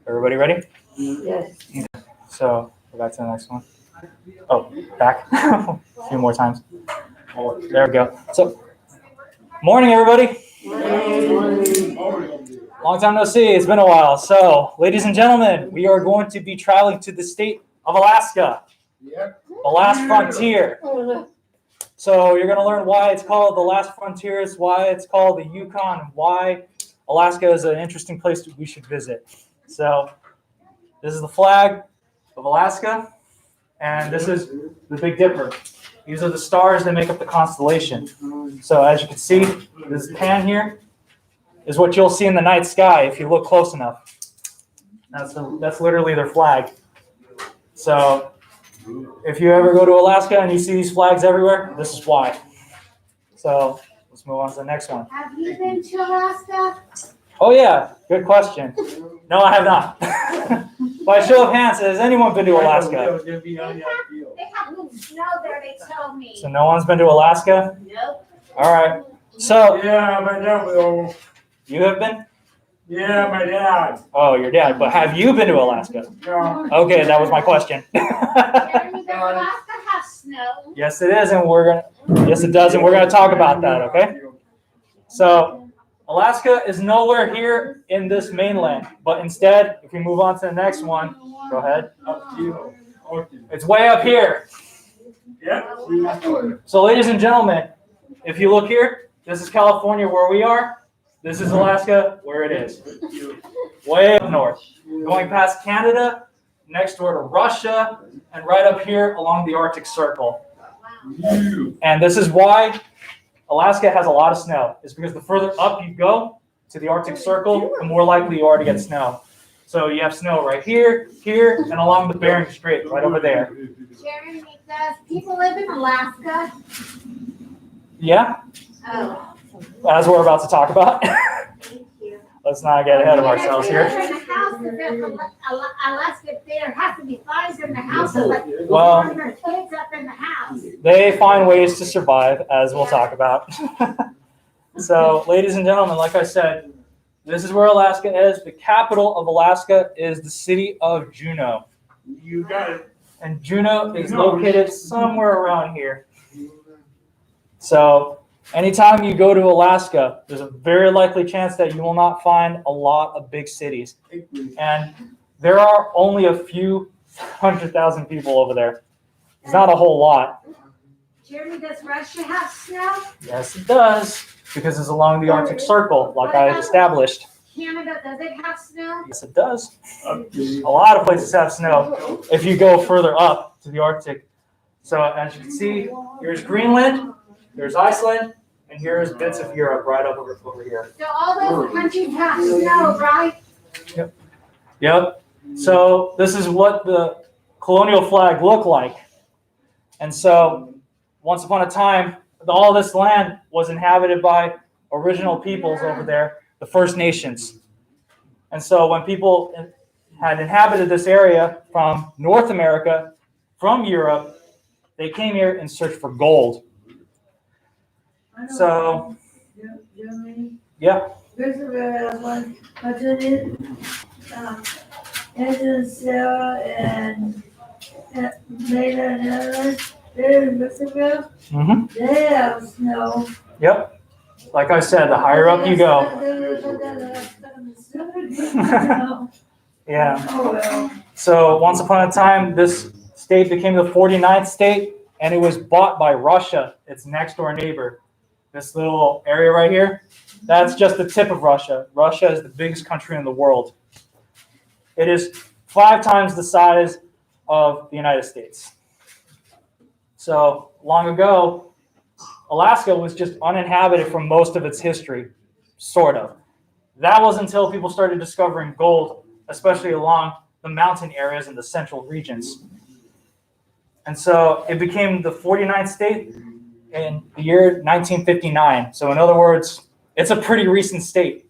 Everybody ready? Yes. So go back to the next one. Oh, back a few more times. Oh, there we go. So, morning, everybody. Long time no see. It's been a while. So, ladies and gentlemen, we are going to be traveling to the state of Alaska, the last frontier. So you're going to learn why it's called the last frontiers, why it's called the Yukon, and why Alaska is an interesting place that we should visit. So this is the flag of Alaska, and this is the Big Dipper. These are the stars that make up the constellation. So as you can see, this pan here is what you'll see in the night sky if you look close enough. That's literally their flag. So if you ever go to Alaska and you see these flags everywhere, this is why. So let's move on to the next one. Have you been to Alaska? Oh yeah, good question. No, I have not. By show of hands, has anyone been to Alaska? They have no snow there, they told me. So no one's been to Alaska? Nope. All right. So Yeah, my dad will. you have been? Yeah, my dad. Oh, your dad. But have you been to Alaska? No. Okay, that was my question. Jeremy, does Alaska have snow? Yes, it is, and yes, it does, and we're gonna talk about that. Okay. So Alaska is nowhere here in this mainland, but instead, if we move on to the next one, go ahead. Up to you. Okay. It's way up here. Yeah. So, ladies and gentlemen, if you look here, this is California where we are. This is Alaska where it is. Way up north. Going past Canada, next door to Russia, and right up here along the Arctic Circle. And this is why Alaska has a lot of snow. It's because the further up you go to the Arctic Circle, the more likely you are to get snow. So you have snow right here, here, and along the Bering Strait, right over there. Jeremy, does people live in Alaska? Yeah, Oh. as we're about to talk about. Thank you. Let's not get ahead of ourselves here. In the house, if there's Alaska, there has to be fires in the house. So like, Well- their kids up in the house. They find ways to survive, as we'll talk about. So, ladies and gentlemen, like I said, this is where Alaska is. The capital of Alaska is the city of Juneau. You got it. And Juneau is located somewhere around here. So, anytime you go to Alaska, there's a very likely chance that you will not find a lot of big cities. And there are only a few 100,000 people over there. It's not a whole lot. Jeremy, does Russia have snow? Yes, it does, because it's along the Arctic Circle, like I established. Canada, does it have snow? Yes, it does. A lot of places have snow if you go further up to the Arctic. So as you can see, here's Greenland, there's Iceland, and here's bits of Europe right over here. So all those countries have snow, right? Yep. So this is what the colonial flag looked like. And so once upon a time, all this land was inhabited by original peoples over there, the First Nations. And so when people had inhabited this area from North America, from Europe, they came here in search for gold. So, yeah. First of all, what's it is? Angela, Sarah, and Maida and Ellen, they're in Roosevelt. Mm-hmm. They have snow. Yep. Like I said, the higher up you go. Yeah. Oh, well. So once upon a time, this state became the 49th state, and it was bought by Russia, its next door neighbor. This little area right here, that's just the tip of Russia. Russia is the biggest country in the world. It is 5 times the size of the United States. So long ago, Alaska was just uninhabited for most of its history, sort of. That was until people started discovering gold, especially along the mountain areas in the central regions. And so it became the 49th state in the year 1959. So in other words, it's a pretty recent state.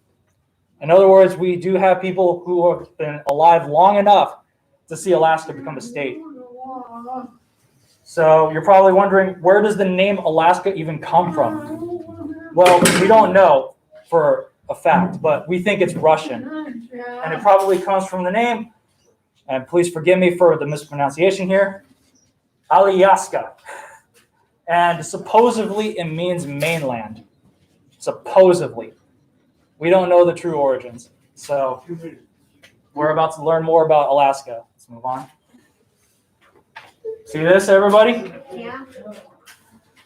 In other words, we do have people who have been alive long enough to see Alaska become a state. So you're probably wondering, where does the name Alaska even come from? Well, we don't know for a fact, but we think it's Russian. And it probably comes from the name, and please forgive me for the mispronunciation here, Alyaska. And supposedly it means mainland. Supposedly. We don't know the true origins. So we're about to learn more about Alaska. Let's move on. See this, everybody? Yeah.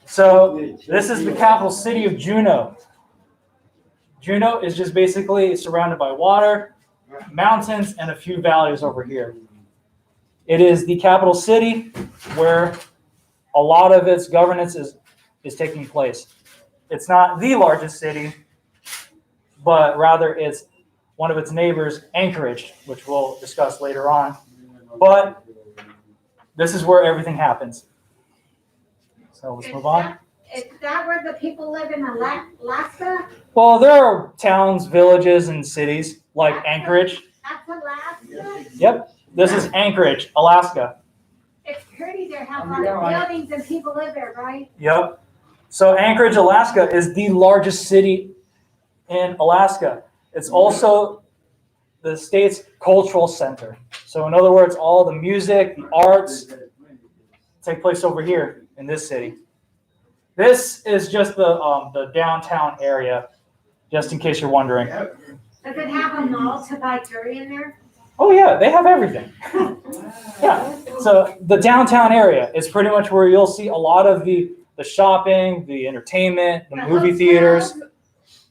So this is the capital city of Juneau. Juneau is just basically surrounded by water, mountains, and a few valleys over here. It is the capital city where a lot of its governance is taking place. It's not the largest city, but rather it's one of its neighbors, Anchorage, which we'll discuss later on. But this is where everything happens. So let's move on. Is that where the people live in Alaska? Well, there are towns, villages, and cities like Anchorage. That's Alaska? Yep, this is Anchorage, Alaska. It's pretty there, how a lot of buildings and people live there, right? Yep. So Anchorage, Alaska is the largest city in Alaska. It's also the state's cultural center. So in other words, all the music, the arts take place over here in this city. This is just the downtown area, just in case you're wondering. Does it have a mall to buy durian there? Oh yeah, they have everything. Yeah, so the downtown area is pretty much where you'll see a lot of the shopping, the entertainment, the movie theaters. The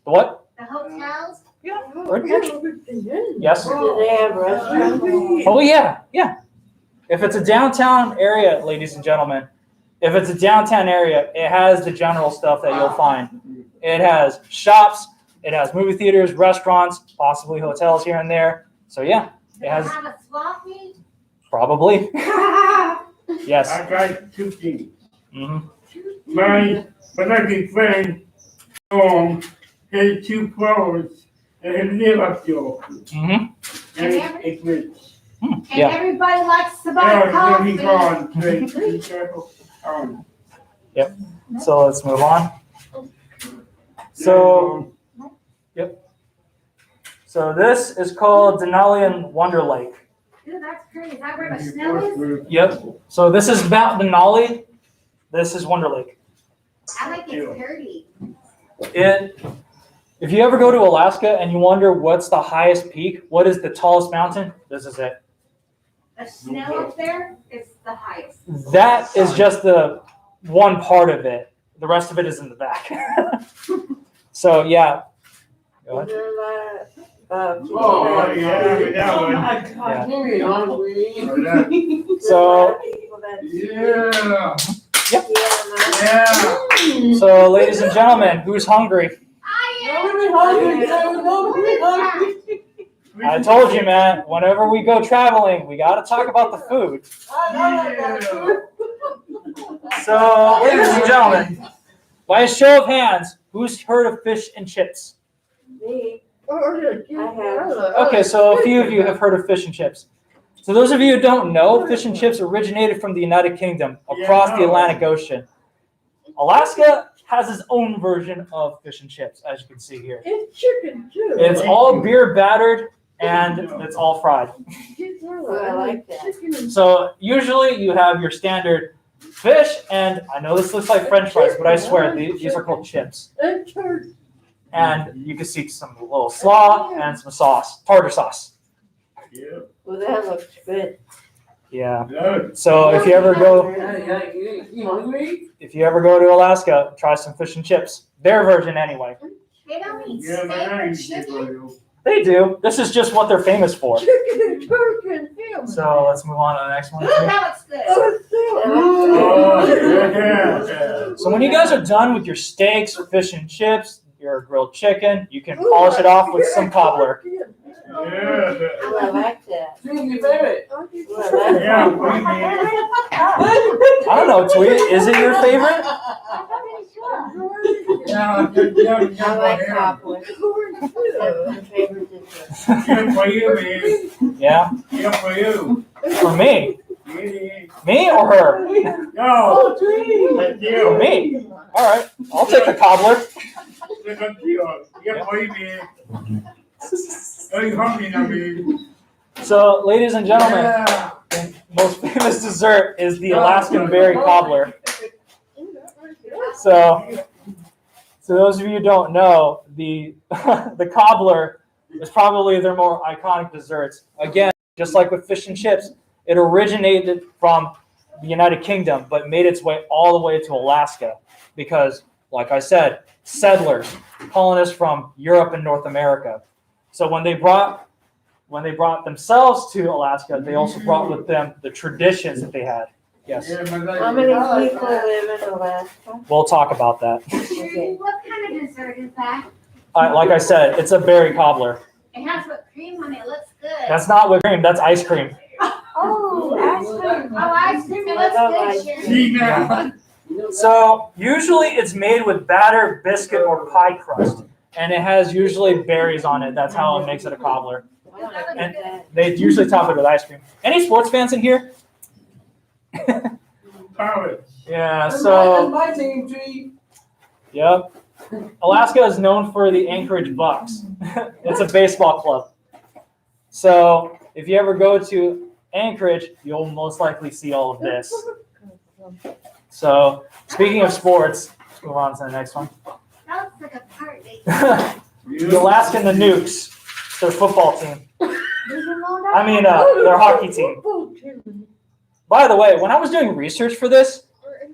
what? The hotels? Yeah, pretty much. Yes. Do they have restaurants? Oh yeah, yeah. If it's a downtown area, ladies and gentlemen, if it's a downtown area, it has the general stuff that you'll find. It has shops, it has movie theaters, restaurants, possibly hotels here and there. So yeah, Does it has have a swap meet? probably. Yes. I got two things. Hmm. My beloved friend, had two flowers and he live up there. Hmm. And it's rich. And Yeah. everybody likes to buy Yeah, coffee. he's gone. Be careful. So let's move on. So this is called Denali and Wonder Lake. Dude, that's pretty. Is that where the snow is? Yep. So this is Mount Denali. This is Wonder Lake. I like it dirty. If you ever go to Alaska and you wonder what's the highest peak, what is the tallest mountain? This is it. The snow up there is the highest. That is just the one part of it. The rest of it is in the back. So yeah. Go ahead. Oh, yeah, that one. Yeah. So Yeah. Yep. Yeah. So ladies and gentlemen, who's hungry? I told you, man, whenever we go traveling, we got to talk about the food. So, ladies and gentlemen, by a show of hands, who's heard of fish and chips? Me. I have. Okay, so a few of you have heard of fish and chips. So those of you who don't know, fish and chips originated from the United Kingdom across the Atlantic Ocean. Alaska has its own version of fish and chips, as you can see here. It's chicken too. It's all beer battered and it's all fried. I like that. So usually you have your standard fish, and I know this looks like French fries, but I swear these are called chips. And you can see some little slaw and some sauce, tartar sauce. Yeah. Well, that looks good. Yeah. Good. So if you ever go to Alaska, try some fish and chips. Their version anyway. They don't eat Yeah, steak but I or ain't chicken. They do. This is just what they're famous for. Chicken and turkey and ham. So let's move on to the next one. Ooh, that looks good. Oh, yeah. So when you guys are done with your steaks, fish and chips, your grilled chicken, you can polish it off with some cobbler. Yeah. Oh, I like that. Yeah, we did. I don't know, Tweet. Is it your favorite? Yeah, I like cobbler. That's my favorite dish. Good for you, man. Yeah, Good for you. for me. Yeah. Me or her? No. Thank For you. me. All right, I'll take the cobbler. tío. Ya oíme. Estoy hungry, I mean. So, ladies and gentlemen, Yeah. the most famous dessert is the Alaskan berry cobbler. So those of you who don't know, the the cobbler is probably their more iconic desserts. Again, just like with fish and chips, it originated from the United Kingdom, but made its way all the way to Alaska because, like I said, settlers, colonists from Europe and North America. So when they brought themselves to Alaska, they also brought with them the traditions that they had. Yes, How many people live in Alaska? we'll talk about that. Okay. What kind of dessert is that? Like I said, it's a berry cobbler. It has whipped cream on it. It looks good. That's not whipped cream, that's ice cream. Oh, ice cream. Oh, ice cream. It looks good, Sharon. See now. So usually it's made with batter, biscuit, or pie crust. And it has usually berries on it. That's how it makes it a cobbler. And they usually top it with ice cream. Any sports fans in here? College. Yeah, so, My team, G. yep. Alaska is known for the Anchorage Bucks. It's a baseball club. So if you ever go to Anchorage, you'll most likely see all of this. So speaking of sports, let's move on to the next one. That looks like a party. The Alaskan the Nukes, their football team. I mean, their hockey team. By the way, when I was doing research for this,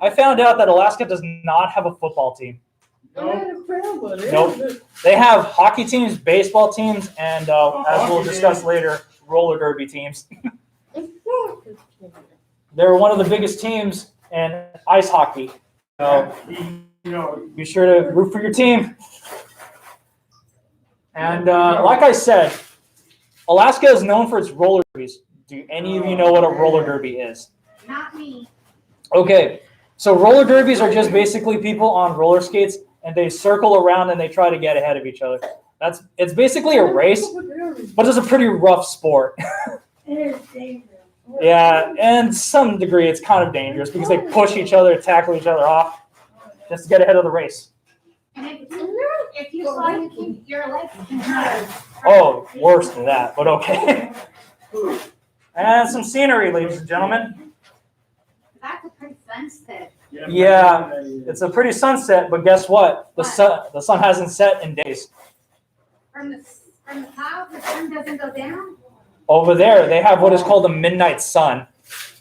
I found out that Alaska does not have a football team. Nope. They have hockey teams, baseball teams, and as we'll discuss later, roller derby teams. They're one of the biggest teams in ice hockey. So be sure to root for your team. And like I said, Alaska is known for its roller derbies. Do any of you know what a roller derby is? Not me. Okay, so roller derbies are just basically people on roller skates and they circle around and they try to get ahead of each other. It's basically a race, but it's a pretty rough sport. It is dangerous. Yeah, and to some degree it's kind of dangerous because they push each other, tackle each other off just to get ahead of the race. And if you fall, you can, your legs can hurt. Oh, worse than that, but okay. And some scenery, ladies and gentlemen. That's a pretty sunset. Yeah, it's a pretty sunset, but guess what? The sun hasn't set in days. From the clouds, the sun doesn't go down. Over there, they have what is called a midnight sun.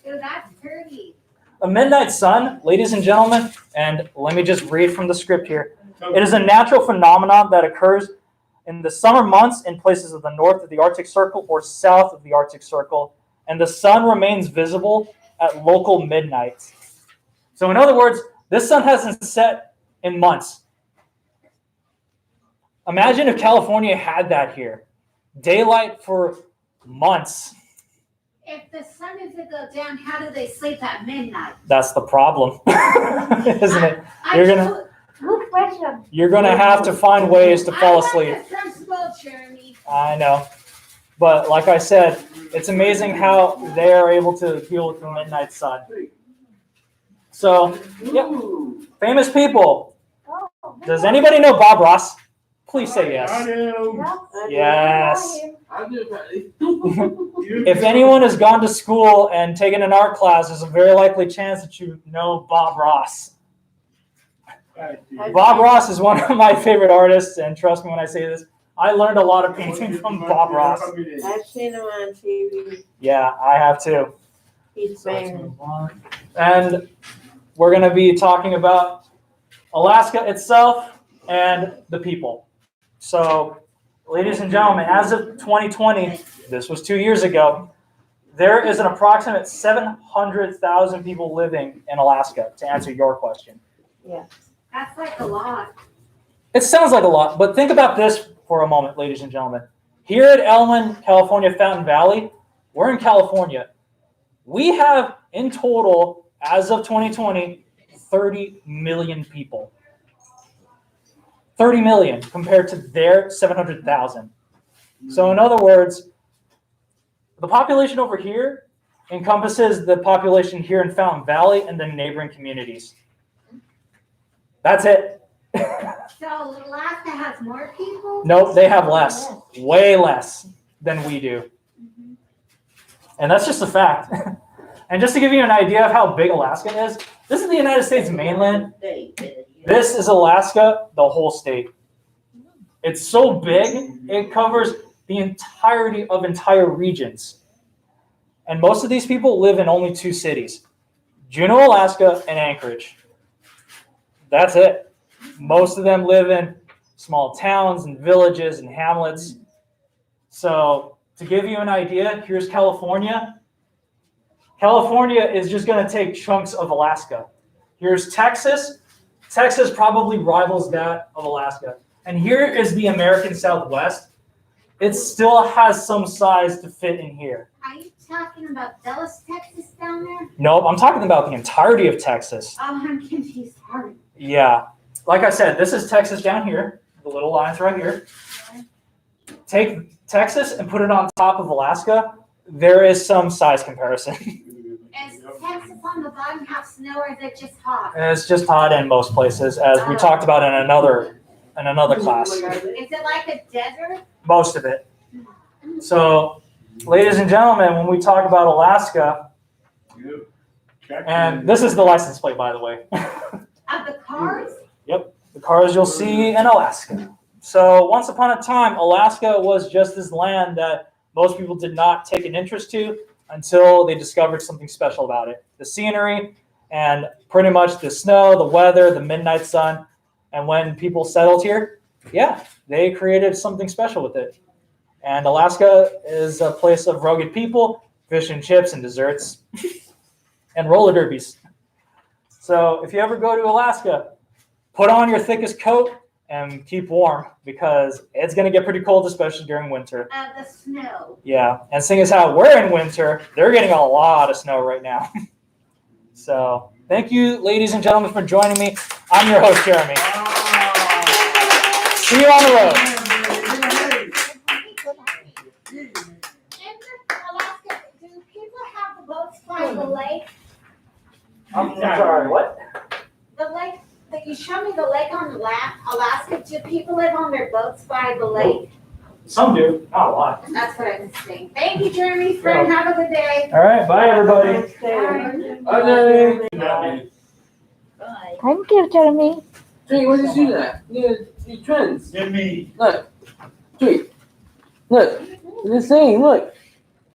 Dude, that's pretty. A midnight sun, ladies and gentlemen, and let me just read from the script here. It is a natural phenomenon that occurs in the summer months in places of the north of the Arctic Circle or south of the Arctic Circle, and the sun remains visible at local midnights. So in other words, this sun hasn't set in months. Imagine if California had that here. Daylight for months. If the sun doesn't go down, how do they sleep at midnight? That's the problem, isn't it? Good question. You're gonna have to find ways to fall asleep. From school, Jeremy. I know. But like I said, it's amazing how they are able to deal with the midnight sun. So, yep. Famous people. Does anybody know Bob Ross? Please say yes. I do. Yes. I do. If anyone has gone to school and taken an art class, there's a very likely chance that you know Bob Ross. Bob Ross is one of my favorite artists, and trust me when I say this, I learned a lot of painting from Bob Ross. I've seen him on TV. Yeah, I have too. He's famous. And we're going to be talking about Alaska itself and the people. So, ladies and gentlemen, as of 2020, this was 2 years ago, there is an approximate 700,000 people living in Alaska, to answer your question. Yeah. That's like a lot. It sounds like a lot, but think about this for a moment, ladies and gentlemen. Here at Elman, California, Fountain Valley, we're in California. We have, in total, as of 2020, 30 million people. 30 million compared to their 700,000. So in other words, the population over here encompasses the population here in Fountain Valley and the neighboring communities. That's it. So So Alaska has more people? Nope, they have less, way less than we do. And that's just a fact. And just to give you an idea of how big Alaska is, this is the United States mainland. This is Alaska, the whole state. It's so big, it covers the entirety of entire regions. And most of these people live in only 2 cities, Juneau, Alaska, and Anchorage. That's it. Most of them live in small towns and villages and hamlets. So to give you an idea, here's California. California is just going to take chunks of Alaska. Here's Texas. Texas probably rivals that of Alaska. And here is the American Southwest. It still has some size to fit in here. Are you talking about Dallas, Texas down there? Nope, I'm talking about the entirety of Texas. Oh, I'm confused. Sorry. Yeah. Like I said, this is Texas down here. The little lines right here. Take Texas and put it on top of Alaska. There is some size comparison. Is Texas on the bottom have snow or is it just hot? It's just hot in most places, as we talked about in another class. Is it like a desert? Most of it. So, ladies and gentlemen, when we talk about Alaska, and this is the license plate, by the way. Of the cars? Yep, the cars you'll see in Alaska. So once upon a time, Alaska was just this land that most people did not take an interest to until they discovered something special about it. The scenery and pretty much the snow, the weather, the midnight sun. And when people settled here, yeah, they created something special with it. And Alaska is a place of rugged people, fish and chips and desserts, and roller derbies. So if you ever go to Alaska, put on your thickest coat and keep warm because it's going to get pretty cold, especially during winter. The snow. Yeah, and seeing as how we're in winter, they're getting a lot of snow right now. So thank you, ladies and gentlemen, for joining me. I'm your host, Jeremy. See you on the road. In Alaska, do people have the boats by the lake? I'm sorry, what? The lake, that you showed me the lake on Alaska. Do people live on their boats by the lake? Some do, not a lot. That's what I was saying. Thank you, Jeremy, friend. Have a good day. All right, bye, everybody. Bye. Thank you, Jeremy. Jay, what did you do that? You twins. Jimmy. Look. Jay. Look. It's the same. Look.